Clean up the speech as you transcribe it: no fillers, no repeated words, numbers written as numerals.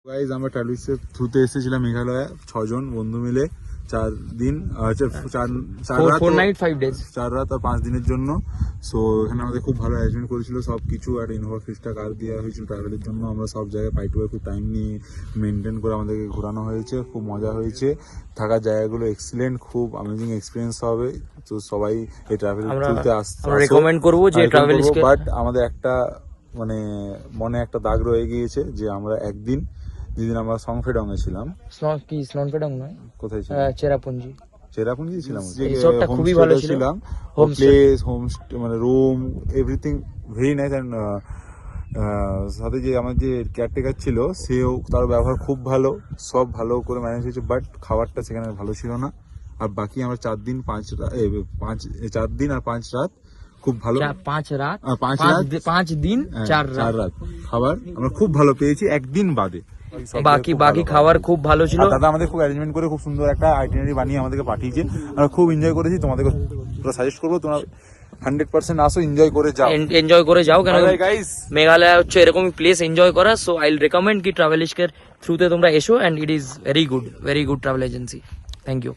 Guys আমরা ট্রাভেলসের থ্রুতে এসেছিলাম মেঘালয় 6 জন বন্ধু মিলে 4 দিন 4 night 5 days 4 রাত আর 5 দিনের জন্য। সো এখানে আমাদের খুব ভালো অ্যারেঞ্জমেন্ট করেছিল সব কিছু, আর ইনোভা ফিজটা কার দেওয়া হয়েছিল ট্রাভেলের জন্য। আমরা সব জায়গায় পাই টু পাই খুব টাইম নিয়ে মেনটেন করে আমাদেরকে ঘোরানো হয়েছে, খুব মজা হয়েছে। থাকার জায়গাগুলো এক্সিলেন্ট, খুব অ্যামেজিং এক্সপিরিয়েন্স হবে। তো সবাই এই ট্রাভেল থ্রুতে আমরা রেকমেন্ড করব যে ট্রাভেলসকে। বাট আমাদের একটা মানে মনে একটা দাগ রয়ে গিয়েছে যে আমরা একদিন যেদিন আমরা সংফেডং এ ছিলাম, স্ননফেডং নয়, কোথায় ছিলাম, চেরাপুঞ্জি ছিলাম, রিসর্টটা খুবই ভালো ছিল। হোম প্লেস, মানে room, everything very nice. And সাথে যে আমার যে কেয়ারটেকার ছিল সেও, তার ব্যবহার খুব ভালো, সব ভালো করে ম্যানেজ হয়েছে। বাট খাবারটা সেখানে ভালো ছিল না। আর বাকি আমরা 4 দিন 5 রাত খুব ভালো, 5 দিন 4 রাত খাবার আমরা খুব ভালো পেয়েছি একদিন বাদে। বাকি খাবার খুব ভালো ছিল। দাদা আমাদের খুব অ্যারেঞ্জমেন্ট করে খুব সুন্দর একটা আইটিনারি বানিয়ে আমাদেরকে পাঠিয়েছে, আমরা খুব এনজয় করেছি। তোমাদেরকে পুরো সাজেস্ট করবো তোমরা 100% আসো, এনজয় করে যাও। কেন মেঘালয় হচ্ছে এরকমই প্লেস এনজয় করা। সো আই উইল রেকমেন্ড কি ট্রাভেলিস্কের থ্রুতে তোমরা এসো, and it is very good travel agency. Thank you.